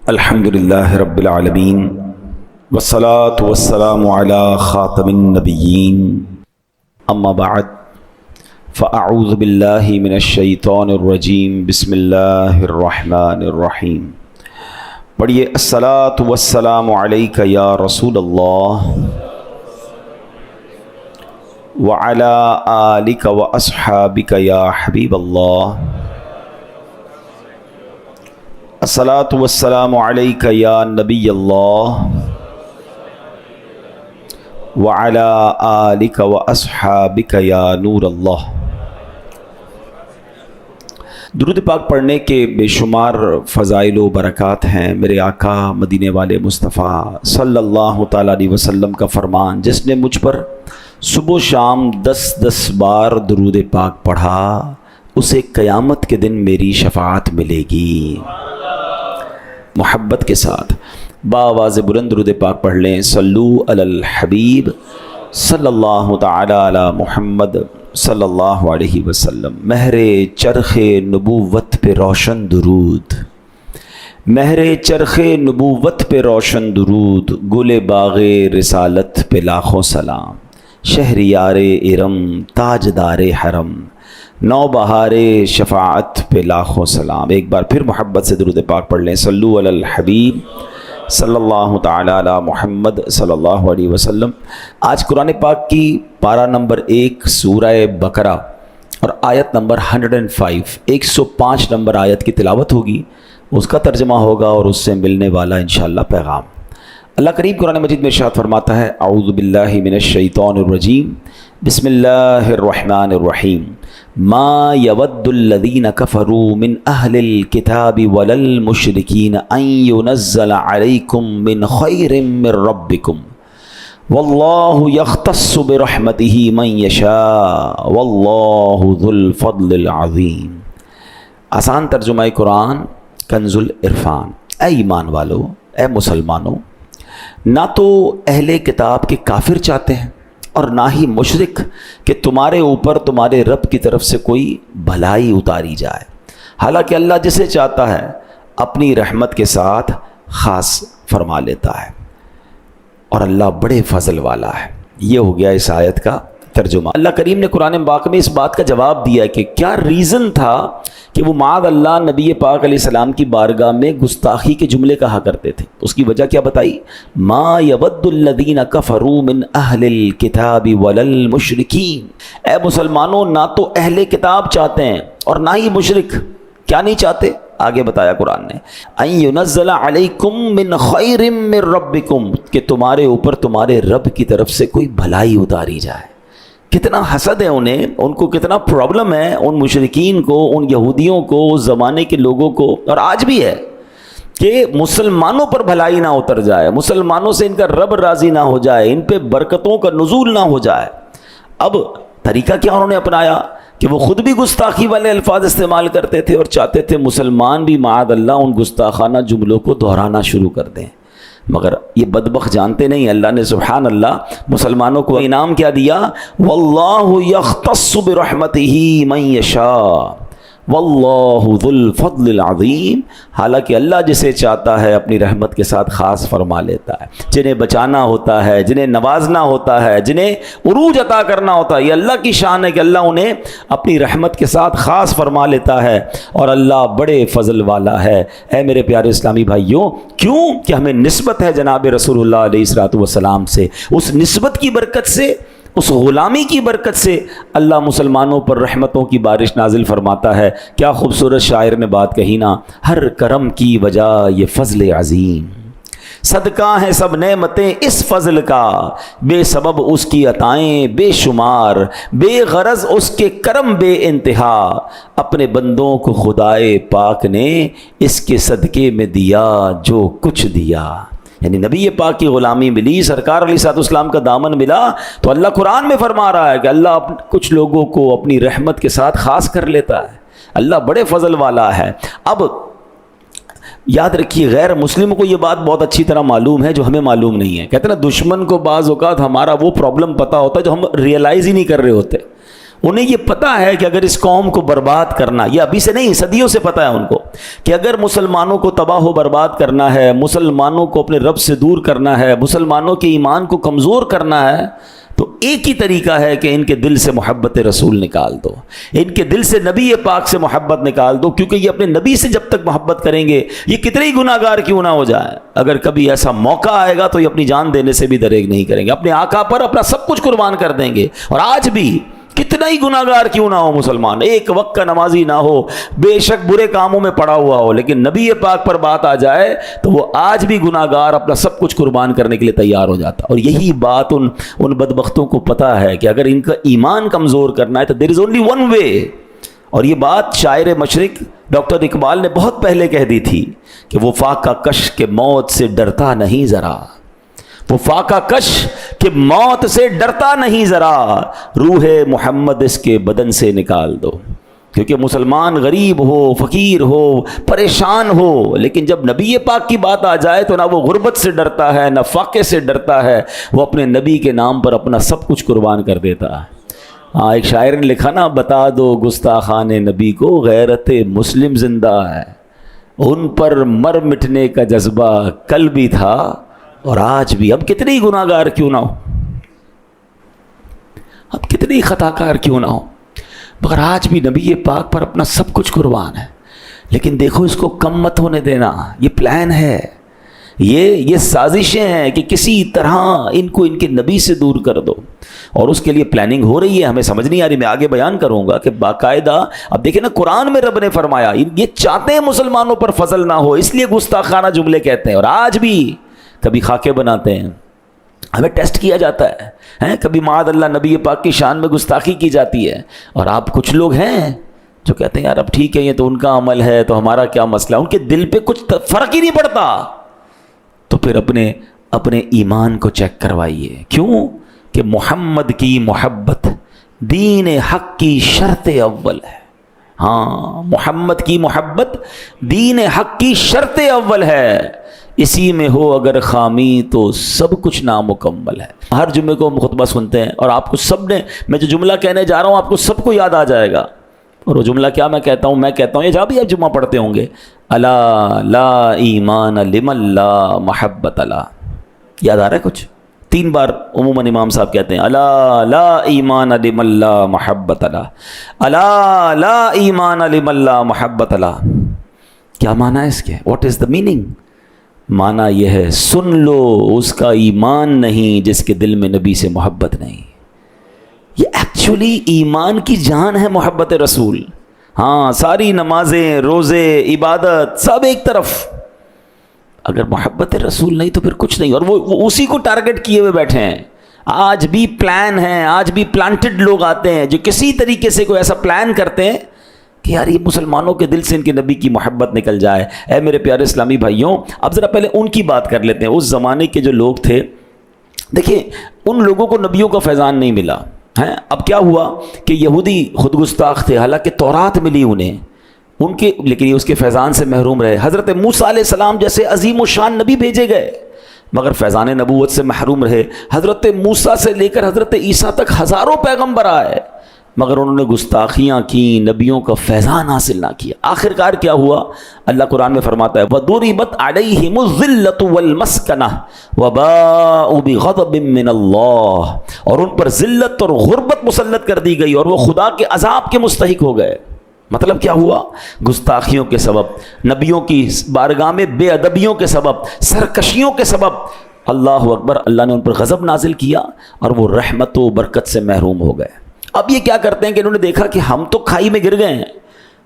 الحمد للہ رب العالمین والصلاة والسلام علی خاتم النبیین اما بعد فاعوذ باللہ من الشیطان الرجیم بسم اللہ الرحمن الرحیم۔ پڑھیے الصلاة والسلام علیک یا رسول اللہ وعلی آلک واصحابک یا حبیب اللہ۔ الصلاة والسلام علیک یا نبی اللہ وعلی آلک واصحابک یا نور اللہ۔ درود پاک پڑھنے کے بے شمار فضائل و برکات ہیں۔ میرے آقا مدینے والے مصطفیٰ صلی اللہ تعالیٰ علیہ وسلم کا فرمان، جس نے مجھ پر صبح و شام 10 بار درود پاک پڑھا اسے قیامت کے دن میری شفاعت ملے گی۔ محبت کے ساتھ بآواز بلند درود پاک پڑھ لیں۔ صلو علی الحبیب صلی اللہ تعالی علی محمد صلی اللہ علیہ وسلم۔ مہر چرخ نبوت پہ روشن درود، مہر چرخ نبوت پہ روشن درود، گل باغ رسالت پہ لاکھوں سلام، شہریار ارم تاجدار حرم، نو بہار شفاعت پہ لاکھوں سلام۔ ایک بار پھر محبت سے درود پاک پڑھ لیں۔ صلو علی الحبیب صلی اللہ تعالی علی محمد صلی اللہ علیہ وسلم۔ آج قرآن پاک کی پارہ نمبر 1 سورہ بقرہ اور آیت نمبر 105 105 نمبر آیت کی تلاوت ہوگی، اس کا ترجمہ ہوگا اور اس سے ملنے والا انشاءاللہ پیغام۔ اللہ کریم قرآن مجید میں ارشاد فرماتا ہے، اعوذ باللہ من الشیطان الرجیم، بسم اللہ الرحمن الرحیم۔ ما یود الذین کفروا من اہل الکتاب ولا المشرکین ان ینزل علیکم من خیر من ربکم واللہ یختص برحمتہ من یشاء واللہ ذو الفضل العظیم۔ آسان ترجمہ قرآن کنز العرفان۔ اے ایمان والو، اے مسلمانوں، نہ تو اہل کتاب کے کافر چاہتے ہیں اور نہ ہی مشرک کہ تمہارے اوپر تمہارے رب کی طرف سے کوئی بھلائی اتاری جائے، حالانکہ اللہ جسے چاہتا ہے اپنی رحمت کے ساتھ خاص فرما لیتا ہے، اور اللہ بڑے فضل والا ہے۔ یہ ہو گیا اس آیت کا ترجمہ۔ اللہ کریم نے قرآن پاک میں اس بات کا جواب دیا کہ کیا ریزن تھا کہ وہ معاذ اللہ نبی پاک علیہ السلام کی بارگاہ میں گستاخی کے جملے کہا کرتے تھے۔ اس کی وجہ کیا بتائی؟ ما یود الذین کفروا من اہل الکتاب ولا المشرکین۔ اے مسلمانوں، نہ تو اہل کتاب چاہتے ہیں اور نہ ہی مشرک۔ کیا نہیں چاہتے؟ آگے بتایا قرآن نے، ان ینزل علیکم من خیر من ربکم، کہ تمہارے اوپر تمہارے رب کی طرف سے کوئی بھلائی اتاری جائے۔ کتنا حسد ہے انہیں، ان کو کتنا پرابلم ہے، ان مشرکین کو، ان یہودیوں کو، اس زمانے کے لوگوں کو، اور آج بھی ہے، کہ مسلمانوں پر بھلائی نہ اتر جائے، مسلمانوں سے ان کا رب راضی نہ ہو جائے، ان پہ برکتوں کا نزول نہ ہو جائے۔ اب طریقہ کیا انہوں نے اپنایا کہ وہ خود بھی گستاخی والے الفاظ استعمال کرتے تھے اور چاہتے تھے مسلمان بھی معاذ اللہ ان گستاخانہ جملوں کو دہرانا شروع کر دیں۔ مگر یہ بدبخت جانتے نہیں، اللہ نے سبحان اللہ مسلمانوں کو انعام کیا دیا، واللہ یختص برحمتہ من یشاء واللہ ذو الفضل العظیم۔ حالانکہ اللہ جسے چاہتا ہے اپنی رحمت کے ساتھ خاص فرما لیتا ہے۔ جنہیں بچانا ہوتا ہے، جنہیں نوازنا ہوتا ہے، جنہیں عروج عطا کرنا ہوتا ہے، یہ اللہ کی شان ہے کہ اللہ انہیں اپنی رحمت کے ساتھ خاص فرما لیتا ہے، اور اللہ بڑے فضل والا ہے۔ اے میرے پیارے اسلامی بھائیوں، کیوں کہ ہمیں نسبت ہے جناب رسول اللہ علیہ الصلوۃ والسلام سے، اس نسبت کی برکت سے، اس غلامی کی برکت سے اللہ مسلمانوں پر رحمتوں کی بارش نازل فرماتا ہے۔ کیا خوبصورت شاعر نے بات کہی نا، ہر کرم کی وجہ یہ فضل عظیم، صدقہ ہیں سب نعمتیں اس فضل کا، بے سبب اس کی عطائیں بے شمار، بے غرض اس کے کرم بے انتہا، اپنے بندوں کو خدائے پاک نے اس کے صدقے میں دیا جو کچھ دیا۔ یعنی نبی پاک کی غلامی ملی، سرکار علیہ الصلوۃ والسلام کا دامن ملا، تو اللہ قرآن میں فرما رہا ہے کہ اللہ کچھ لوگوں کو اپنی رحمت کے ساتھ خاص کر لیتا ہے۔ اللہ بڑے فضل والا ہے۔ اب یاد رکھیے، غیر مسلم کو یہ بات بہت اچھی طرح معلوم ہے جو ہمیں معلوم نہیں ہے۔ کہتے ہیں نا، دشمن کو بعض اوقات ہمارا وہ پرابلم پتہ ہوتا ہے جو ہم ریئلائز ہی نہیں کر رہے ہوتے۔ انہیں یہ پتہ ہے کہ اگر اس قوم کو برباد کرنا، یہ ابھی سے نہیں صدیوں سے پتہ ہے ان کو، کہ اگر مسلمانوں کو تباہ و برباد کرنا ہے، مسلمانوں کو اپنے رب سے دور کرنا ہے، مسلمانوں کے ایمان کو کمزور کرنا ہے، تو ایک ہی طریقہ ہے کہ ان کے دل سے محبت رسول نکال دو، ان کے دل سے نبی پاک سے محبت نکال دو، کیونکہ یہ اپنے نبی سے جب تک محبت کریں گے، یہ کتنے ہی گناہ گار کیوں نہ ہو جائے، اگر کبھی ایسا موقع آئے گا تو یہ اپنی جان دینے سے بھی دریغ نہیں کریں گے، اپنے آقا پر اپنا سب کچھ قربان کر دیں گے۔ اور آج بھی کتنا ہی گناہ گار کیوں نہ ہو مسلمان، ایک وقت کا نمازی نہ ہو، بے شک برے کاموں میں پڑا ہوا ہو، لیکن نبی پاک پر بات آ جائے تو وہ آج بھی گناہ گار اپنا سب کچھ قربان کرنے کے لیے تیار ہو جاتا۔ اور یہی بات ان بدبختوں کو پتہ ہے کہ اگر ان کا ایمان کمزور کرنا ہے تو there is only one way۔ اور یہ بات شاعر مشرق ڈاکٹر اقبال نے بہت پہلے کہہ دی تھی کہ وہ فاقہ کش کے موت سے ڈرتا نہیں ذرا، وہ فاقہ کش کہ موت سے ڈرتا نہیں ذرا، روح محمد اس کے بدن سے نکال دو۔ کیونکہ مسلمان غریب ہو، فقیر ہو، پریشان ہو، لیکن جب نبی پاک کی بات آ جائے تو نہ وہ غربت سے ڈرتا ہے، نہ فاقے سے ڈرتا ہے، وہ اپنے نبی کے نام پر اپنا سب کچھ قربان کر دیتا ہے۔ ہاں، ایک شاعر نے لکھا نا، بتا دو گستاخان نبی کو غیرت مسلم زندہ ہے، ان پر مر مٹنے کا جذبہ کل بھی تھا اور آج بھی۔ اب کتنی گناہ گار کیوں نہ ہو، اب کتنی خطا کار کیوں نہ ہو، مگر آج بھی نبی پاک پر اپنا سب کچھ قربان ہے۔ لیکن دیکھو اس کو کم مت ہونے دینا، یہ پلان ہے، یہ سازشیں ہیں کہ کسی طرح ان کو ان کے نبی سے دور کر دو، اور اس کے لیے پلاننگ ہو رہی ہے، ہمیں سمجھ نہیں آ رہی۔ میں آگے بیان کروں گا کہ باقاعدہ اب دیکھیں نا، قرآن میں رب نے فرمایا یہ چاہتے ہیں مسلمانوں پر فضل نہ ہو، اس لیے گستاخانہ جملے کہتے ہیں، اور آج بھی کبھی خاکے بناتے ہیں، ہمیں ٹیسٹ کیا جاتا ہے، کبھی معاذ اللہ نبی پاک کی شان میں گستاخی کی جاتی ہے، اور آپ کچھ لوگ ہیں جو کہتے ہیں یار اب ٹھیک ہے یہ تو ان کا عمل ہے تو ہمارا کیا مسئلہ، ان کے دل پہ کچھ فرق ہی نہیں پڑتا۔ تو پھر اپنے ایمان کو چیک کروائیے، کیوں کہ محمد کی محبت دین حق کی شرط اول ہے۔ ہاں، محمد کی محبت دین حق کی شرط اول ہے، اسی میں ہو اگر خامی تو سب کچھ نامکمل ہے۔ ہر جمعے کو ہم خطبہ سنتے ہیں، اور آپ کو سب نے، میں جو جملہ کہنے جا رہا ہوں آپ کو سب کو یاد آ جائے گا، اور وہ جملہ کیا میں کہتا ہوں یہ جہاں بھی آپ جمعہ پڑھتے ہوں گے، الا لا ایمان لمن لا محبت لا، یاد آ رہا ہے کچھ؟ 3 بار عموماً امام صاحب کہتے ہیں، الا لا ایمان لمن لا محبت لا، الا لا ایمان لمن لا محبت لا۔ کیا معنی ہے اس کے؟ What is the meaning? معنی یہ ہے، سن لو اس کا ایمان نہیں جس کے دل میں نبی سے محبت نہیں۔ یہ ایکچولی ایمان کی جان ہے محبت رسول۔ ہاں، ساری نمازیں، روزے، عبادت سب ایک طرف، اگر محبت رسول نہیں تو پھر کچھ نہیں، اور وہ اسی کو ٹارگٹ کیے ہوئے بیٹھے ہیں۔ آج بھی پلان ہیں، آج بھی پلانٹڈ لوگ آتے ہیں جو کسی طریقے سے کوئی ایسا پلان کرتے ہیں کہ یار یہ مسلمانوں کے دل سے ان کے نبی کی محبت نکل جائے۔ اے میرے پیارے اسلامی بھائیوں، اب ذرا پہلے ان کی بات کر لیتے ہیں۔ اس زمانے کے جو لوگ تھے، دیکھیں ان لوگوں کو نبیوں کا فیضان نہیں ملا ہے۔ اب کیا ہوا کہ یہودی خود گستاخ تھے، حالانکہ تورات ملی انہیں، ان کے، لیکن یہ اس کے فیضان سے محروم رہے۔ حضرت موسیٰ علیہ السلام جیسے عظیم و شان نبی بھیجے گئے مگر فیضان نبوت سے محروم رہے۔ حضرت موسیٰ سے لے کر حضرت عیسیٰ تک ہزاروں پیغمبر آئے مگر انہوں نے گستاخیاں کی، نبیوں کا فیضان حاصل نہ کیا۔ آخر کار کیا ہوا؟ اللہ قرآن میں فرماتا ہے وَضُرِبَتْ عَلَيْهِمُ الذِّلَّةُ وَالْمَسْكَنَةُ وَبَاءُوا بِغَضَبٍ مِّنَ اللَّهِ، اور ان پر ذلت اور غربت مسلط کر دی گئی اور وہ خدا کے عذاب کے مستحق ہو گئے۔ مطلب کیا ہوا؟ گستاخیوں کے سبب، نبیوں کی بارگاہ میں بے ادبیوں کے سبب، سرکشیوں کے سبب، اللہ اکبر، اللہ نے ان پر غضب نازل کیا اور وہ رحمت و برکت سے محروم ہو گئے۔ اب یہ کیا کرتے ہیں کہ انہوں نے دیکھا کہ ہم تو کھائی میں گر گئے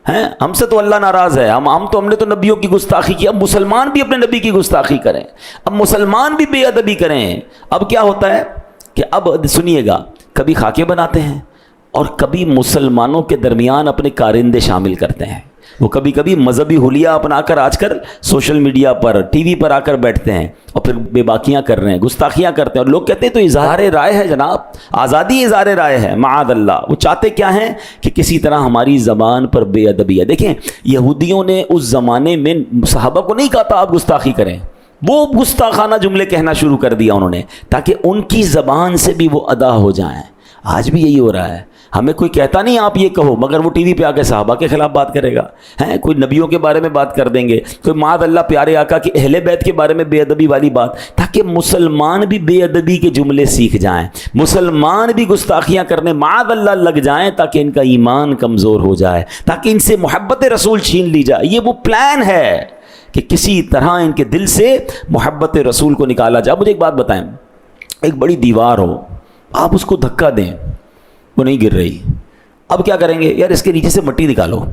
ہیں، ہم سے تو اللہ ناراض ہے، ہم نے تو نبیوں کی گستاخی کی، اب مسلمان بھی اپنے نبی کی گستاخی کریں، اب مسلمان بھی بے ادبی کریں۔ اب کیا ہوتا ہے کہ اب سنیے گا، کبھی خاکے بناتے ہیں اور کبھی مسلمانوں کے درمیان اپنے کارندے شامل کرتے ہیں۔ وہ کبھی کبھی مذہبی حلیہ اپنا کر آج کل سوشل میڈیا پر، ٹی وی پر آ کر بیٹھتے ہیں اور پھر بے باکیاں کر رہے ہیں، گستاخیاں کرتے ہیں، اور لوگ کہتے ہیں تو اظہار رائے ہے جناب، آزادی اظہار رائے ہے، معاذ اللہ۔ وہ چاہتے کیا ہیں کہ کسی طرح ہماری زبان پر بے ادبی ہے۔ دیکھیں یہودیوں نے اس زمانے میں صحابہ کو نہیں کہا تھا آپ گستاخی کریں، وہ گستاخانہ جملے کہنا شروع کر دیا انہوں نے تاکہ ان کی زبان سے بھی وہ ادا ہو جائیں۔ آج بھی یہی ہو رہا ہے، ہمیں کوئی کہتا نہیں آپ یہ کہو، مگر وہ ٹی وی پہ آ کے صحابہ کے خلاف بات کرے گا، ہیں کوئی نبیوں کے بارے میں بات کر دیں گے، کوئی معاذ اللہ پیارے آقا کی اہل بیت کے بارے میں بے ادبی والی بات، تاکہ مسلمان بھی بے ادبی کے جملے سیکھ جائیں، مسلمان بھی گستاخیاں کرنے معاذ اللہ لگ جائیں، تاکہ ان کا ایمان کمزور ہو جائے، تاکہ ان سے محبت رسول چھین لی جائے۔ یہ وہ پلان ہے کہ کسی طرح ان کے دل سے محبت رسول کو نکالا جائے۔ مجھے ایک بات بتائیں، ایک بڑی دیوار ہو، آپ اس کو دھکا دیں، وہ نہیں گر رہی، اب کیا کریں گے؟ یار اس کے نیچے سے مٹی نکالو،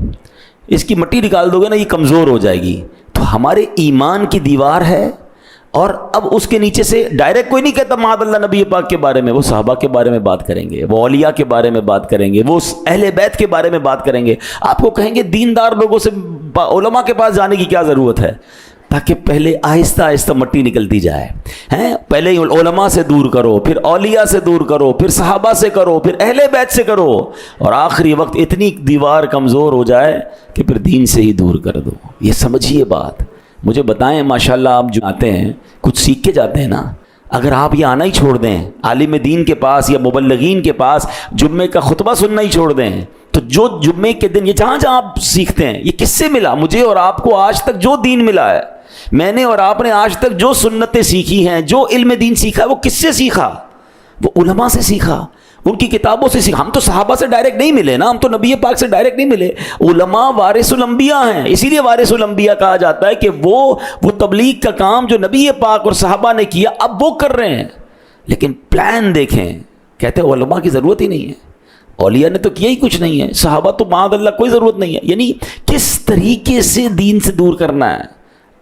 اس کی مٹی نکال دو گے نا یہ کمزور ہو جائے گی۔ تو ہمارے ایمان کی دیوار ہے، اور اب اس کے نیچے سے ڈائریکٹ کوئی نہیں کہتا معاذ اللہ نبی پاک کے بارے میں، وہ صحابہ کے بارے میں بات کریں گے، وہ اولیاء کے بارے میں بات کریں گے، وہ اہل بیت کے بارے میں بات کریں گے۔ آپ کو کہیں گے دیندار لوگوں سے علماء کے پاس جانے کی کیا ضرورت ہے؟ تاکہ پہلے آہستہ آہستہ مٹی نکلتی جائے، ہیں پہلے علماء سے دور کرو، پھر اولیاء سے دور کرو، پھر صحابہ سے کرو، پھر اہل بیت سے کرو، اور آخری وقت اتنی دیوار کمزور ہو جائے کہ پھر دین سے ہی دور کر دو۔ یہ سمجھیے بات۔ مجھے بتائیں ماشاءاللہ آپ جو آتے ہیں کچھ سیکھ کے جاتے ہیں نا، اگر آپ یہ آنا ہی چھوڑ دیں عالم دین کے پاس یا مبلغین کے پاس، جمعے کا خطبہ سننا ہی چھوڑ دیں، تو جو جمعے کے دن یہ جہاں جہاں آپ سیکھتے ہیں، یہ کس سے ملا؟ مجھے اور آپ کو آج تک جو دین ملا ہے، میں نے اور آپ نے آج تک جو سنتیں سیکھی ہیں، جو علم دین سیکھا ہے، وہ کس سے سیکھا؟ وہ علماء سے سیکھا، ان کی کتابوں سے سیکھا۔ ہم تو صحابہ سے ڈائریکٹ نہیں ملے نا، ہم تو نبی پاک سے ڈائریکٹ نہیں ملے۔ علماء وارث الانبیاء ہیں، اسی لیے وارث الانبیاء کہا جاتا ہے کہ وہ تبلیغ کا کام جو نبی پاک اور صحابہ نے کیا اب وہ کر رہے ہیں۔ لیکن پلان دیکھیں، کہتے ہیں علماء کی ضرورت ہی نہیں ہے، اولیاء نے تو کیا ہی کچھ نہیں ہے، صحابہ تو معاذ اللہ کوئی ضرورت نہیں ہے۔ یعنی کس طریقے سے دین سے دور کرنا ہے۔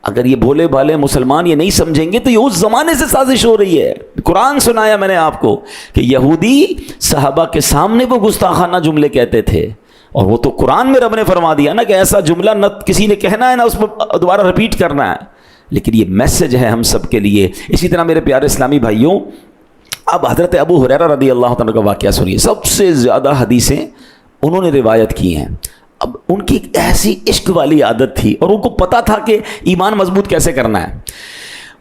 اگر یہ بھولے بھالے مسلمان یہ نہیں سمجھیں گے تو یہ اس زمانے سے سازش ہو رہی ہے۔ قرآن سنایا میں نے آپ کو کہ یہودی صحابہ کے سامنے وہ گستاخانہ جملے کہتے تھے، اور وہ تو قرآن میں رب نے فرما دیا نا کہ ایسا جملہ نہ کسی نے کہنا ہے نہ اس پر دوبارہ رپیٹ کرنا ہے۔ لیکن یہ میسج ہے ہم سب کے لیے۔ اسی طرح میرے پیارے اسلامی بھائیوں، اب حضرت ابو ہریرہ رضی اللہ تعالیٰ کا واقعہ سنیے۔ سب سے زیادہ حدیثیں انہوں نے روایت کی ہیں۔ اب ان کی ایک ایسی عشق والی عادت تھی، اور ان کو پتا تھا کہ ایمان مضبوط کیسے کرنا ہے۔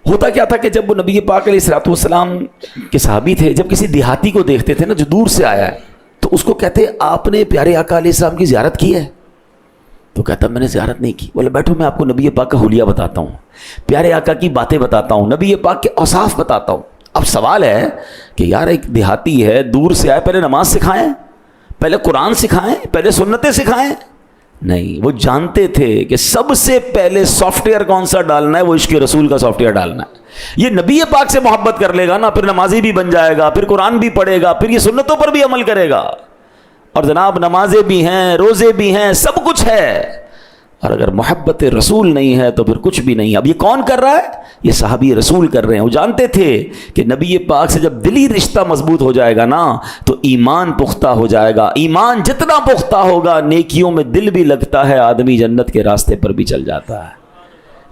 ہوتا کیا تھا کہ جب وہ نبی پاک علیہ الصلوۃ والسلام کے صحابی تھے، جب کسی دیہاتی کو دیکھتے تھے نا جو دور سے آیا ہے، تو اس کو کہتے آپ نے پیارے آقا علیہ السلام کی زیارت کی ہے؟ تو کہتا میں نے زیارت نہیں کی۔ بولے بیٹھو میں آپ کو نبی پاک کا حلیہ بتاتا ہوں، پیارے آقا کی باتیں بتاتا ہوں، نبی پاک کے اوصاف بتاتا ہوں۔ اب سوال ہے کہ یار ایک دیہاتی ہے، دور سے آئے، پہلے نماز سکھائیں، پہلے قرآن سکھائیں، پہلے سنتیں سکھائیں؟ نہیں، وہ جانتے تھے کہ سب سے پہلے سافٹ ویئر کون سا ڈالنا ہے، وہ عشق رسول کا سافٹ ویئر ڈالنا ہے۔ یہ نبی پاک سے محبت کر لے گا نا، پھر نمازی بھی بن جائے گا، پھر قرآن بھی پڑھے گا، پھر یہ سنتوں پر بھی عمل کرے گا، اور جناب نمازیں بھی ہیں، روزے بھی ہیں، سب کچھ ہے۔ اور اگر محبت رسول نہیں ہے تو پھر کچھ بھی نہیں ہے۔ اب یہ کون کر رہا ہے؟ یہ صحابی رسول کر رہے ہیں۔ وہ جانتے تھے کہ نبی پاک سے جب دلی رشتہ مضبوط ہو جائے گا نا تو ایمان پختہ ہو جائے گا۔ ایمان جتنا پختہ ہوگا، نیکیوں میں دل بھی لگتا ہے، آدمی جنت کے راستے پر بھی چل جاتا ہے۔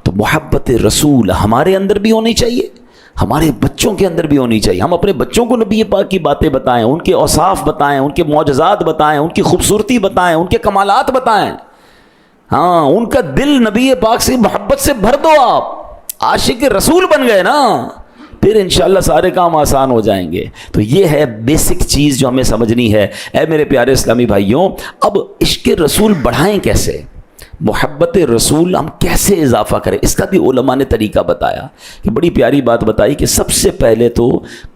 تو محبت رسول ہمارے اندر بھی ہونی چاہیے، ہمارے بچوں کے اندر بھی ہونی چاہیے۔ ہم اپنے بچوں کو نبی پاک کی باتیں بتائیں، ان کے اوصاف بتائیں، ان کے معجزات بتائیں، ان کی خوبصورتی بتائیں، ان کے کمالات بتائیں۔ ہاں، ان کا دل نبی پاک سے محبت سے بھر دو۔ آپ عاشق رسول بن گئے نا، پھر انشاءاللہ سارے کام آسان ہو جائیں گے۔ تو یہ ہے بیسک چیز جو ہمیں سمجھنی ہے۔ اے میرے پیارے اسلامی بھائیوں، اب عشق رسول بڑھائیں کیسے؟ محبت رسول ہم کیسے اضافہ کریں؟ اس کا بھی علماء نے طریقہ بتایا کہ بڑی پیاری بات بتائی کہ سب سے پہلے تو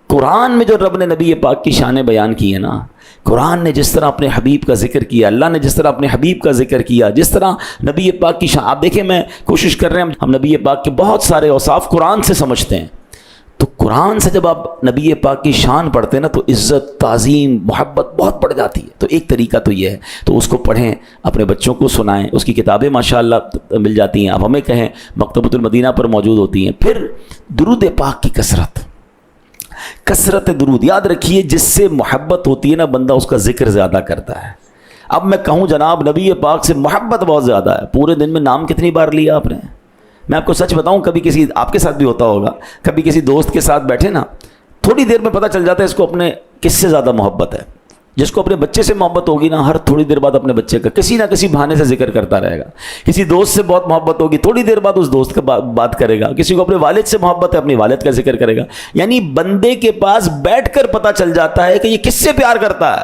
قرآن میں جو رب نے نبی پاک کی شانیں بیان کی ہے نا، قرآن نے جس طرح اپنے حبیب کا ذکر کیا، اللہ نے جس طرح اپنے حبیب کا ذکر کیا، جس طرح نبی پاک کی شان، آپ دیکھیں میں کوشش کر رہے ہیں ہم نبی پاک کے بہت سارے اوصاف قرآن سے سمجھتے ہیں، تو قرآن سے جب آپ نبی پاک کی شان پڑھتے ہیں نا تو عزت، تعظیم، محبت بہت بڑھ جاتی ہے۔ تو ایک طریقہ تو یہ ہے، تو اس کو پڑھیں، اپنے بچوں کو سنائیں، اس کی کتابیں ماشاءاللہ مل جاتی ہیں، اب ہمیں کہیں مکتبۃ المدینہ پر موجود ہوتی ہیں۔ پھر درود پاک کی کثرت درود، یاد رکھیے جس سے محبت ہوتی ہے نا بندہ اس کا ذکر زیادہ کرتا ہے۔ اب میں کہوں جناب نبی پاک سے محبت بہت زیادہ ہے، پورے دن میں نام کتنی بار لیا آپ نے؟ میں آپ کو سچ بتاؤں، کبھی کسی آپ کے ساتھ بھی ہوتا ہوگا، کبھی کسی دوست کے ساتھ بیٹھے نا، تھوڑی دیر میں پتہ چل جاتا ہے اس کو اپنے کس سے زیادہ محبت ہے۔ جس کو اپنے بچے سے محبت ہوگی نا، ہر تھوڑی دیر بعد اپنے بچے کا کسی نہ کسی بہانے سے ذکر کرتا رہے گا۔ کسی دوست سے بہت محبت ہوگی، تھوڑی دیر بعد اس دوست کا بات کرے گا۔ کسی کو اپنے والد سے محبت ہے، اپنی والد کا ذکر کرے گا۔ یعنی بندے کے پاس بیٹھ کر پتہ چل جاتا ہے کہ یہ کس سے پیار کرتا ہے۔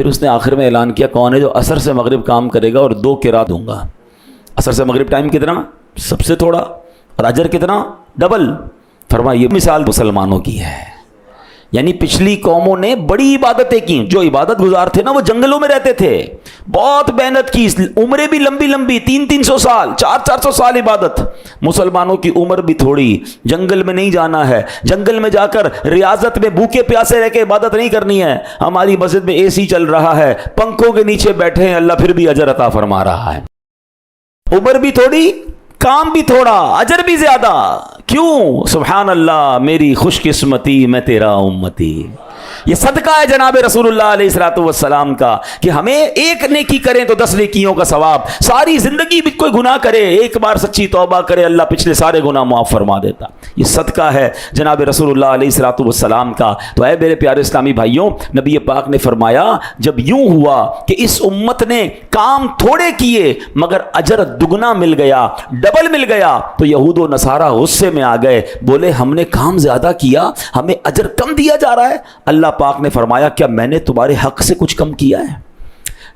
پھر اس نے آخر میں اعلان کیا کون ہے جو عصر سے مغرب کام کرے گا اور 2 قرات دوں گا. عصر سے مغرب ٹائم کتنا؟ سب سے تھوڑا. اور اجر کتنا؟ ڈبل. فرمایا یہ مثال مسلمانوں کی ہے. یعنی پچھلی قوموں نے بڑی عبادتیں کی. جو عبادت گزار تھے نا وہ جنگلوں میں رہتے تھے, بہت محنت کی, عمریں بھی لمبی لمبی, 300 سال 400 سال عبادت. مسلمانوں کی عمر بھی تھوڑی, جنگل میں نہیں جانا ہے, جنگل میں جا کر ریاضت میں بھوکے پیاسے رہ کے عبادت نہیں کرنی ہے. ہماری مسجد میں AC چل رہا ہے, پنکھوں کے نیچے بیٹھے ہیں, اللہ پھر بھی اجر عطا فرما رہا ہے. عمر بھی تھوڑی, کام بھی تھوڑا, اجر بھی زیادہ. کیوں؟ سبحان اللہ, میری خوش قسمتی میں تیرا امتی. یہ صدقہ ہے جناب رسول اللہ علیہ الصلوۃ والسلام کا کہ ہمیں ایک نیکی کریں تو 10 نیکیوں کا ثواب. ساری زندگی بھی کوئی گناہ کرے, ایک بار سچی توبہ کرے, اللہ پچھلے سارے گناہ معاف فرما دیتا. یہ صدقہ ہے جناب رسول اللہ علیہ الصلوۃ والسلام کا. تو اے میرے پیارے اسلامی بھائیوں, نبی پاک نے فرمایا جب یوں ہوا کہ اس امت نے کام تھوڑے کیے مگر اجر دگنا مل گیا, ڈبل مل گیا, تو یہود و نصارہ غصے میں آ گئے, بولے ہم نے کام زیادہ کیا, ہمیں اجر کم دیا جا رہا ہے. اللہ پاک نے فرمایا کیا میں نے تمہارے حق سے کچھ کم کیا ہے؟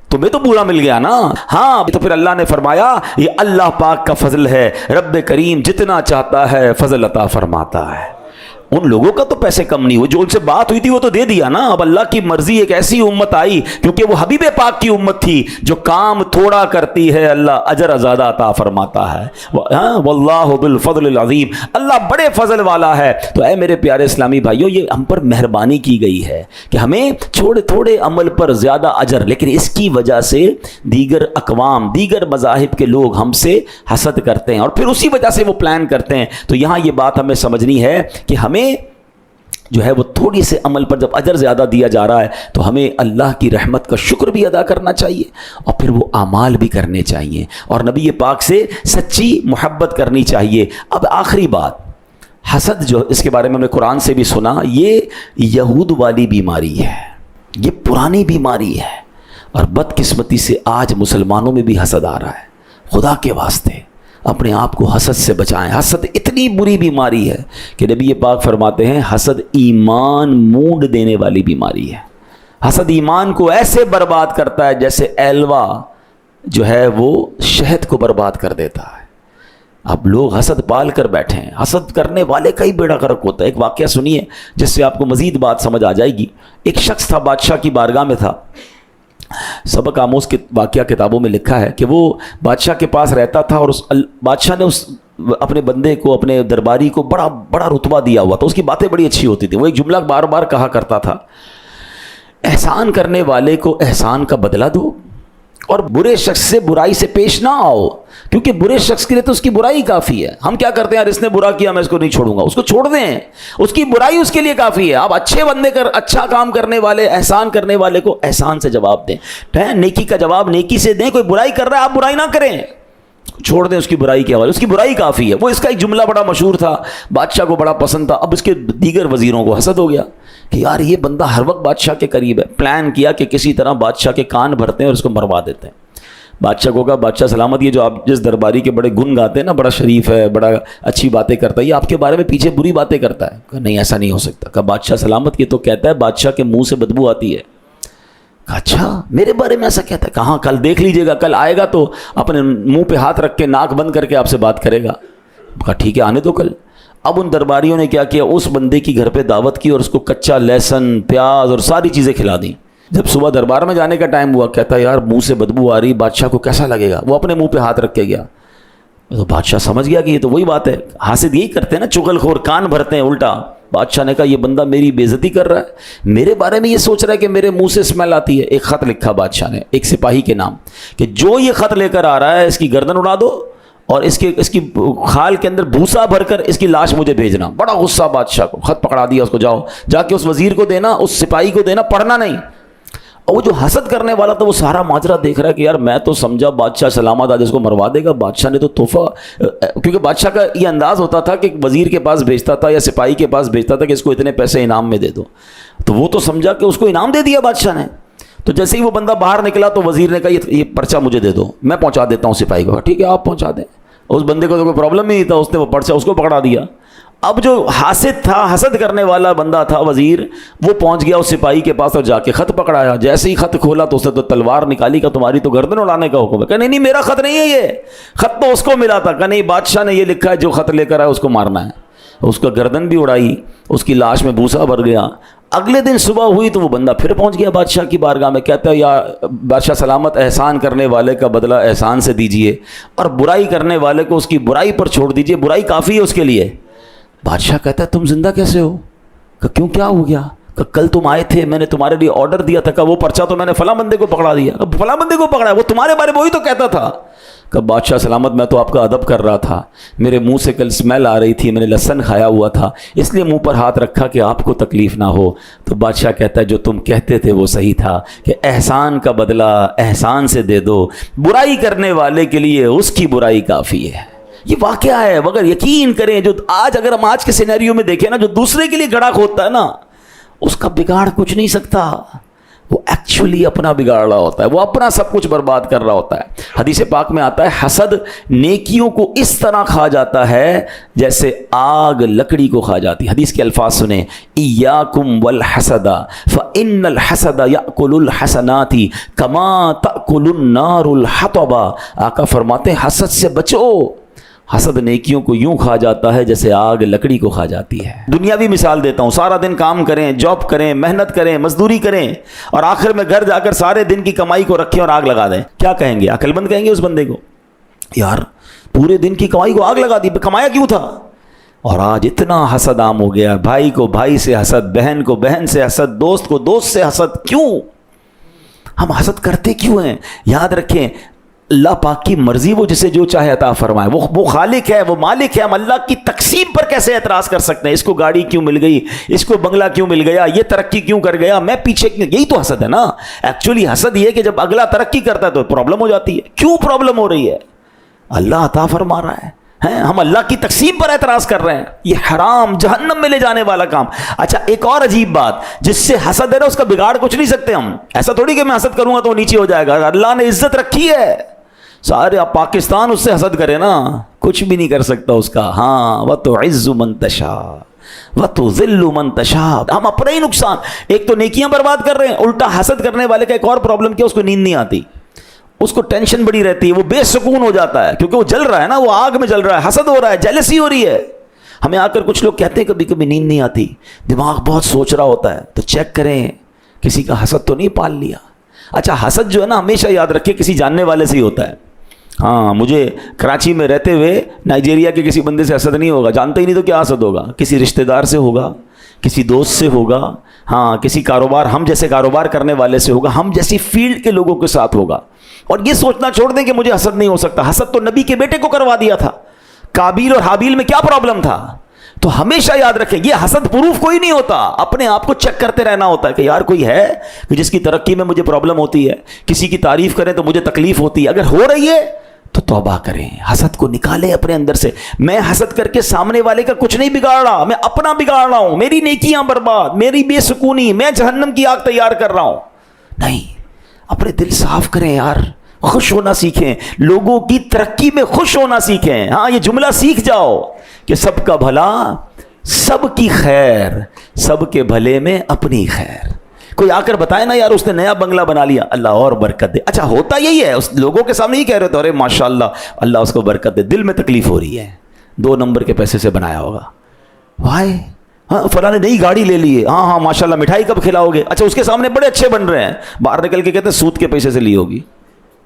تمہیں تو پورا مل گیا نا. ہاں, تو پھر اللہ نے فرمایا یہ اللہ پاک کا فضل ہے, رب کریم جتنا چاہتا ہے فضل عطا فرماتا ہے. ان لوگوں کا تو پیسے کم نہیں ہوئے, جو ان سے بات ہوئی تھی وہ تو دے دیا نا. اب اللہ کی مرضی, ایک ایسی امت آئی کیونکہ وہ حبیب پاک کی امت تھی جو کام تھوڑا کرتی ہے, اللہ اجر زیادہ عطا فرماتا ہے. واللہ بالفضل العظیم, اللہ بڑے فضل والا ہے. تو اے میرے پیارے اسلامی بھائیوں, یہ ہم پر مہربانی کی گئی ہے کہ ہمیں چھوڑے تھوڑے عمل پر زیادہ اجر, لیکن اس کی وجہ سے دیگر اقوام, دیگر مذاہب کے لوگ ہم سے حسد کرتے ہیں اور پھر اسی وجہ سے وہ پلان کرتے ہیں. تو یہاں یہ بات ہمیں سمجھنی ہے کہ ہمیں جو ہے وہ تھوڑی سے عمل پر جب اجر زیادہ دیا جا رہا ہے تو ہمیں اللہ کی رحمت کا شکر بھی ادا کرنا چاہیے اور پھر وہ اعمال بھی کرنے چاہیے اور نبی پاک سے سچی محبت کرنی چاہیے. اب آخری بات, حسد جو اس کے بارے میں ہم نے قرآن سے بھی سنا, یہ یہود والی بیماری ہے, یہ پرانی بیماری ہے اور بدقسمتی سے آج مسلمانوں میں بھی حسد آ رہا ہے. خدا کے واسطے اپنے آپ کو حسد سے بچائیں. حسد اتنی بری بیماری ہے کہ نبی پاک فرماتے ہیں حسد ایمان مونڈ دینے والی بیماری ہے. حسد ایمان کو ایسے برباد کرتا ہے جیسے ایلوا جو ہے وہ شہد کو برباد کر دیتا ہے. اب لوگ حسد پال کر بیٹھے ہیں, حسد کرنے والے کا ہی بیڑا غرق ہوتا ہے. ایک واقعہ سنیے جس سے آپ کو مزید بات سمجھ آ جائے گی. ایک شخص تھا, بادشاہ کی بارگاہ میں تھا. سبق آموز کے واقعہ کتابوں میں لکھا ہے کہ وہ بادشاہ کے پاس رہتا تھا اور بادشاہ نے اس اپنے بندے کو, اپنے درباری کو بڑا بڑا رتبہ دیا ہوا تھا. اس کی باتیں بڑی اچھی ہوتی تھیں. وہ ایک جملہ بار بار کہا کرتا تھا, احسان کرنے والے کو احسان کا بدلہ دو اور برے شخص سے برائی سے پیش نہ آؤ, کیونکہ برے شخص کے لیے تو اس کی برائی کافی ہے. ہم کیا کرتے ہیں, یار اس نے برا کیا میں اس کو نہیں چھوڑوں گا, اس کو چھوڑ دیں, اس کی برائی اس کے لیے کافی ہے. آپ اچھے بندے اچھا کام کرنے والے, احسان کرنے والے کو احسان سے جواب دیں, نیکی کا جواب نیکی سے دیں. کوئی برائی کر رہا ہے آپ برائی نہ کریں, چھوڑ دیں اس کی برائی کے حوالے, اس کی برائی کافی ہے. وہ اس کا ایک جملہ بڑا مشہور تھا, بادشاہ کو بڑا پسند تھا. اب اس کے دیگر وزیروں کو حسد ہو گیا کہ یار یہ بندہ ہر وقت بادشاہ کے قریب ہے. پلان کیا کہ کسی طرح بادشاہ کے کان بھرتے ہیں اور اس کو مروا دیتے ہیں. بادشاہ کو کہا بادشاہ سلامت, یہ جو آپ جس درباری کے بڑے گن گاتے ہیں نا, بڑا شریف ہے, بڑا اچھی باتیں کرتا ہے, یہ آپ کے بارے میں پیچھے بری باتیں کرتا ہے. کہا نہیں ایسا نہیں ہو سکتا. کہا بادشاہ سلامت, یہ تو کہتا ہے بادشاہ کے منہ سے بدبو آتی ہے. کہا اچھا میرے بارے میں ایسا کہتا ہے. کہاں, کل دیکھ لیجئے گا, کل آئے گا تو اپنے منہ پہ ہاتھ رکھ کے ناک بند کر کے آپ سے بات کرے گا. کہا ٹھیک ہے آنے دو کل. اب ان درباریوں نے کیا کیا, اس بندے کی گھر پہ دعوت کی اور اس کو کچا لہسن, پیاز اور ساری چیزیں کھلا دیں. جب صبح دربار میں جانے کا ٹائم ہوا, کہتا یار منہ سے بدبو آ رہی, بادشاہ کو کیسا لگے گا. وہ اپنے منہ پہ ہاتھ رکھ کے گیا. تو بادشاہ سمجھ گیا کہ یہ تو وہی بات ہے, حاسد یہی کرتے ہیں نا, چغل خور, کان بھرتے ہیں الٹا. بادشاہ نے کہا یہ بندہ میری بے عزتی کر رہا ہے, میرے بارے میں یہ سوچ رہا ہے کہ میرے منہ سے اسمیل آتی ہے. ایک خط لکھا بادشاہ نے ایک سپاہی کے نام کہ جو یہ خط لے کر آ رہا ہے اس کی گردن اڑا دو اور اس کی خال کے اندر بھوسا بھر کر اس کی لاش مجھے بھیجنا. بڑا غصہ بادشاہ کو, خط پکڑا دیا اس کو, جاؤ جا کے اس وزیر کو دینا, اس سپاہی کو دینا, پڑھنا نہیں. اور وہ جو حسد کرنے والا تھا وہ سارا ماجرا دیکھ رہا ہے کہ یار میں تو سمجھا بادشاہ سلامت آج اس کو مروا دے گا. بادشاہ نے تو تحفہ, کیونکہ بادشاہ کا یہ انداز ہوتا تھا کہ وزیر کے پاس بھیجتا تھا یا سپاہی کے پاس بھیجتا تھا کہ اس کو اتنے پیسے انعام میں دے دو, تو وہ تو سمجھا کہ اس کو انعام دے دیا بادشاہ نے. تو جیسے ہی وہ بندہ باہر نکلا تو وزیر نے کہا یہ پرچہ مجھے دے دو, میں پہنچا دیتا ہوں سپاہی کو. ٹھیک ہے آپ پہنچا دیں. اس بندے کو تو کوئی پرابلم ہی نہیں تھا, اس نے وہ پرچہ اس کو پکڑا دیا. اب جو حاسد تھا, حسد کرنے والا بندہ تھا وزیر, وہ پہنچ گیا اس سپاہی کے پاس اور جا کے خط پکڑایا. جیسے ہی خط کھولا تو اس نے تو تلوار نکالی, کہ تمہاری تو گردن اڑانے کا حکم ہے. کہ نہیں میرا خط نہیں ہے, یہ خط تو اس کو ملا تھا. کہ نہیں بادشاہ نے یہ لکھا ہے جو خط لے کر آیا اس کو مارنا ہے. اس کا گردن بھی اڑائی, اس کی لاش میں بھوسا بھر گیا. اگلے دن صبح ہوئی تو وہ بندہ پھر پہنچ گیا بادشاہ کی بارگاہ میں. کہتا ہے یا بادشاہ سلامت, احسان کرنے والے کا بدلہ احسان سے دیجئے, اور برائی کرنے والے کو اس کی برائی پر چھوڑ دیجئے, برائی کافی ہے اس کے لیے. بادشاہ کہتا ہے تم زندہ کیسے ہو؟ کہ کیوں, کیا ہو گیا؟ کہ کل تم آئے تھے, میں نے تمہارے لیے آرڈر دیا تھا, کہ وہ پرچہ تو میں نے فلاں بندے کو پکڑا دیا. فلاں بندے کو پکڑا, وہ تمہارے بارے میں وہی تو کہتا تھا. کہ بادشاہ سلامت میں تو آپ کا ادب کر رہا تھا, میرے منہ سے کل اسمیل آ رہی تھی, میں نے لہسن کھایا ہوا تھا, اس لیے منہ پر ہاتھ رکھا کہ آپ کو تکلیف نہ ہو. تو بادشاہ کہتا ہے جو تم کہتے تھے وہ صحیح تھا, کہ احسان کا بدلہ احسان سے دے دو, برائی کرنے والے کے لیے اس کی برائی کافی ہے. یہ واقعہ ہے. مگر یقین کریں جو آج, اگر ہم آج کے سینیریو میں دیکھیں نا, جو دوسرے کے لیے گڑھا کھودتا ہے نا, اس کا بگاڑ کچھ نہیں سکتا. وہ ایکچولی اپنا بگاڑ رہا ہوتا ہے, وہ اپنا سب کچھ برباد کر رہا ہوتا ہے. حدیث پاک میں آتا ہے حسد نیکیوں کو اس طرح کھا جاتا ہے جیسے آگ لکڑی کو کھا جاتی ہے. حدیث کے الفاظ سنیں, ایاکم والحسد فإن الحسد یأکل الحسنات کما تأکل النار الحطب. آقا فرماتے ہیں حسد سے بچو, حسد نیکیوں کو یوں کھا جاتا ہے جیسے آگ لکڑی کو کھا جاتی ہے. دنیاوی مثال دیتا ہوں, سارا دن کام کریں, جاب کریں, محنت کریں, مزدوری کریں, اور آخر میں گھر جا کر سارے دن کی کمائی کو رکھیں اور آگ لگا دیں. کیا کہیں گے؟ عقل مند کہیں گے اس بندے کو, یار پورے دن کی کمائی کو آگ لگا دی, کمایا کیوں تھا؟ اور آج اتنا حسد عام ہو گیا, بھائی کو بھائی سے حسد, بہن کو بہن سے حسد, دوست کو دوست سے حسد. کیوں ہم حسد کرتے کیوں ہیں؟ یاد رکھیں اللہ پاک کی مرضی, وہ جسے جو چاہے عطا فرمائے, وہ خالق ہے, وہ مالک ہے. ہم اللہ کی تقسیم پر کیسے اعتراض کر سکتے ہیں؟ اس کو گاڑی کیوں مل گئی, اس کو بنگلہ کیوں مل گیا, یہ ترقی کیوں کر گیا, میں پیچھے کیوں؟ یہی تو حسد ہے نا. ایکچولی حسد یہ کہ جب اگلا ترقی کرتا ہے تو پرابلم ہو جاتی ہے. کیوں پرابلم ہو رہی ہے؟ اللہ عطا فرما رہا ہے, ہم اللہ کی تقسیم پر اعتراض کر رہے ہیں. یہ حرام, جہنم میں لے جانے والا کام. اچھا ایک اور عجیب بات, جس سے حسد ہے نا اس کا بگاڑ کچھ نہیں سکتے ہم. ایسا تھوڑی کہ میں حسد کروں گا تو نیچے ہو جائے گا. اللہ نے عزت رکھی ہے, سارے پاکستان اس سے حسد کرے نا, کچھ بھی نہیں کر سکتا اس کا. ہاں وَتُعِزُّ مَن تَشَاءُ وَتُذِلُّ مَن تَشَاءُ. ہم اپنا ہی نقصان, ایک تو نیکیاں برباد کر رہے ہیں, الٹا حسد کرنے والے کا ایک اور پرابلم کیا, اس کو نیند نہیں آتی, اس کو ٹینشن بڑی رہتی ہے, وہ بے سکون ہو جاتا ہے, کیونکہ وہ جل رہا ہے نا, وہ آگ میں جل رہا ہے, حسد ہو رہا ہے, جیلسی ہو رہی ہے. ہمیں آ کر کچھ لوگ کہتے ہیں کبھی کبھی نیند نہیں آتی, دماغ بہت سوچ رہا ہوتا ہے. تو چیک کریں کسی کا حسد تو نہیں پال لیا. اچھا حسد جو ہے نا, ہمیشہ یاد رکھے کسی جاننے والے سے ہی ہوتا ہے. ہاں مجھے کراچی میں رہتے ہوئے نائجیریا کے کسی بندے سے حسد نہیں ہوگا, جانتے ہی نہیں تو کیا حسد ہوگا؟ کسی رشتہ دار سے ہوگا, کسی دوست سے ہوگا, ہاں کسی کاروبار, ہم جیسے کاروبار کرنے والے سے ہوگا, ہم جیسی فیلڈ کے لوگوں کے ساتھ ہوگا. اور یہ سوچنا چھوڑ دیں کہ مجھے حسد نہیں ہو سکتا. حسد تو نبی کے بیٹے کو کروا دیا تھا. قابیل اور حابیل میں کیا پرابلم تھا؟ تو ہمیشہ یاد رکھیں یہ حسد پروف کوئی نہیں ہوتا, اپنے آپ کو چیک کرتے رہنا ہوتا ہے کہ یار کوئی ہے کہ جس کی ترقی میں مجھے پرابلم ہوتی ہے, کسی کی تعریف کریں تو مجھے تکلیف ہوتی ہے. اگر ہو رہی ہے تو توبہ کریں, حسد کو نکالیں اپنے اندر سے. میں حسد کر کے سامنے والے کا کچھ نہیں بگاڑ رہا, میں اپنا بگاڑ رہا ہوں, میری نیکیاں برباد, میری بے سکونی, میں جہنم کی آگ تیار کر رہا ہوں. نہیں, اپنے دل صاف کریں یار, خوش ہونا سیکھیں, لوگوں کی ترقی میں خوش ہونا سیکھیں. ہاں یہ جملہ سیکھ جاؤ کہ سب کا بھلا سب کی خیر, سب کے بھلے میں اپنی خیر. کوئی آ کر بتائے نا یار اس نے نیا بنگلہ بنا لیا, اللہ اور برکت دے. اچھا ہوتا یہی ہے, اس لوگوں کے سامنے ہی کہہ رہے تھے ارے ماشاءاللہ اللہ اس کو برکت دے, دل میں تکلیف ہو رہی ہے, 2 نمبر کے پیسے سے بنایا ہوگا. بھائی ہاں فلاں نے نئی گاڑی لے لی ہے, ہاں ہاں ماشاءاللہ, مٹھائی کب کھلاؤ گے؟ اچھا اس کے سامنے بڑے اچھے بن رہے ہیں, باہر نکل کے کہتے ہیں سود کے پیسے سے لی ہوگی.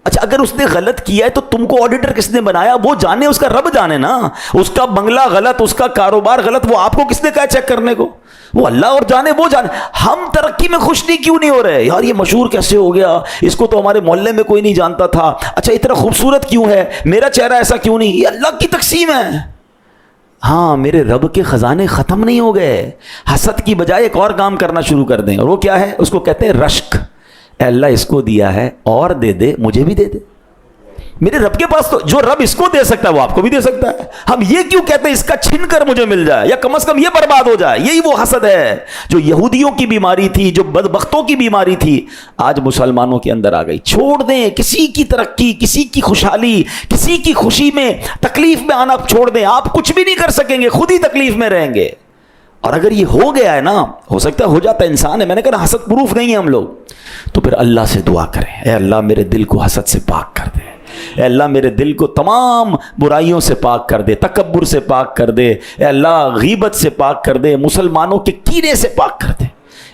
اچھا اگر اس نے غلط کیا ہے تو تم کو آڈیٹر کس نے بنایا؟ وہ جانے, اس کا رب جانے نا. اس کا بنگلہ غلط, اس کا کاروبار غلط, وہ آپ کو کس نے کہا چیک کرنے کو؟ وہ اللہ اور جانے, وہ جانے. ہم ترقی میں خوش نہیں کیوں نہیں ہو رہے یار؟ یہ مشہور کیسے ہو گیا, اس کو تو ہمارے محلے میں کوئی نہیں جانتا تھا. اچھا اتنا خوبصورت کیوں ہے, میرا چہرہ ایسا کیوں نہیں؟ یہ اللہ کی تقسیم ہے. ہاں میرے رب کے خزانے ختم نہیں ہو گئے. حسد کی بجائے ایک اور کام کرنا شروع کر دیں, اور وہ کیا ہے؟ اس کو کہتے ہیں رشک. اے اللہ اس کو دیا ہے اور دے دے, مجھے بھی دے دے. میرے رب کے پاس تو جو رب اس کو دے سکتا ہے وہ آپ کو بھی دے سکتا ہے. ہم یہ کیوں کہتے ہیں اس کا چھن کر مجھے مل جائے, یا کم از کم یہ برباد ہو جائے؟ یہی وہ حسد ہے جو یہودیوں کی بیماری تھی, جو بدبختوں کی بیماری تھی, آج مسلمانوں کے اندر آ گئی. چھوڑ دیں کسی کی ترقی, کسی کی خوشحالی, کسی کی خوشی میں تکلیف میں آنا چھوڑ دیں. آپ کچھ بھی نہیں کر سکیں گے, خود ہی تکلیف میں رہیں گے. اور اگر یہ ہو گیا ہے نا, ہو سکتا ہے ہو جاتا ہے, انسان ہے, میں نے کہا حسد پروف نہیں ہے ہم لوگ, تو پھر اللہ سے دعا کریں, اے اللہ میرے دل کو حسد سے پاک کر دے, اے اللہ میرے دل کو تمام برائیوں سے پاک کر دے, تکبر سے پاک کر دے, اے اللہ غیبت سے پاک کر دے, مسلمانوں کے کینے سے پاک کر دے.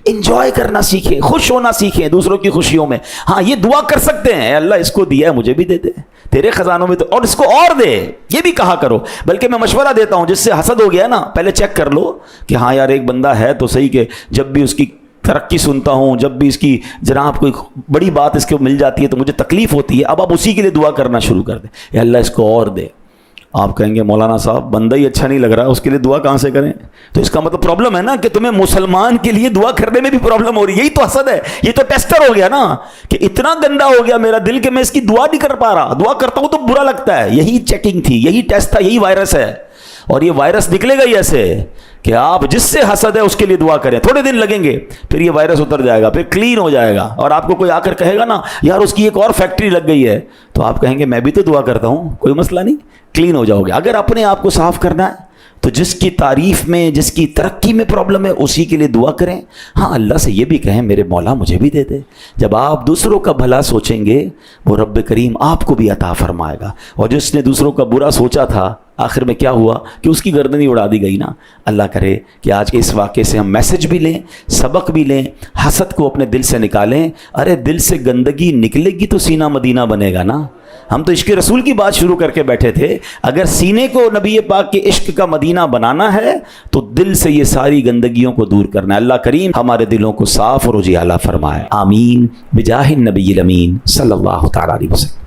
انجوائے کرنا سیکھیں, خوش ہونا سیکھیں دوسروں کی خوشیوں میں. ہاں یہ دعا کر سکتے ہیں, اے اللہ اس کو دیا ہے مجھے بھی دے دے, تیرے خزانوں میں تو, اور اس کو اور دے, یہ بھی کہا کرو. بلکہ میں مشورہ دیتا ہوں, جس سے حسد ہو گیا نا, پہلے چیک کر لو کہ ہاں یار ایک بندہ ہے تو صحیح, کہ جب بھی اس کی ترقی سنتا ہوں, جب بھی اس کی جناب کوئی بڑی بات اس کو مل جاتی ہے تو مجھے تکلیف ہوتی ہے. اب آپ اسی کے لیے دعا کرنا شروع کر دیں, اے اللہ اس کو اور دے. آپ کہیں گے مولانا صاحب بندہ ہی اچھا نہیں لگ رہا, اس کے لیے دعا کہاں سے کریں؟ تو اس کا مطلب پرابلم ہے نا کہ تمہیں مسلمان کے لیے دعا کرنے میں بھی پرابلم ہو رہی ہے. یہی تو حسد ہے, یہ تو ٹیسٹر ہو گیا نا, کہ اتنا گندا ہو گیا میرا دل کہ میں اس کی دعا نہیں کر پا رہا, دعا کرتا ہوں تو برا لگتا ہے. یہی چیکنگ تھی, یہی ٹیسٹ تھا, یہی وائرس ہے. اور یہ وائرس نکلے گا ہی ایسے کہ آپ جس سے حسد ہے اس کے لیے دعا کریں, تھوڑے دن لگیں گے, پھر یہ وائرس اتر جائے گا, پھر کلین ہو جائے گا. اور آپ کو کوئی آ کر کہے گا نا یار اس کی ایک اور فیکٹری لگ گئی ہے, تو آپ کہیں گے میں بھی تو دعا کرتا ہوں, کوئی مسئلہ نہیں, کلین ہو جاؤ گے. اگر اپنے آپ کو صاف کرنا ہے تو جس کی تعریف میں, جس کی ترقی میں پرابلم ہے, اسی کے لیے دعا کریں. ہاں اللہ سے یہ بھی کہیں میرے مولا مجھے بھی دے دے. جب آپ دوسروں کا بھلا سوچیں گے وہ رب کریم آپ کو بھی عطا فرمائے گا. اور جس نے دوسروں کا برا سوچا تھا, آخر میں کیا ہوا کہ اس کی گردن ہی اڑا دی گئی نا. اللہ کرے کہ آج کے اس واقعے سے ہم میسج بھی لیں, سبق بھی لیں, حسد کو اپنے دل سے نکالیں. ارے دل سے گندگی نکلے گی تو سینہ مدینہ بنے گا نا. ہم تو عشق رسول کی بات شروع کر کے بیٹھے تھے. اگر سینے کو نبی پاک کے عشق کا مدینہ بنانا ہے تو دل سے یہ ساری گندگیوں کو دور کرنا ہے. اللہ کریم ہمارے دلوں کو صاف اور اجالا فرمائے. آمین بجاہ النبی الامین صلی اللہ تعالی علیہ وسلم.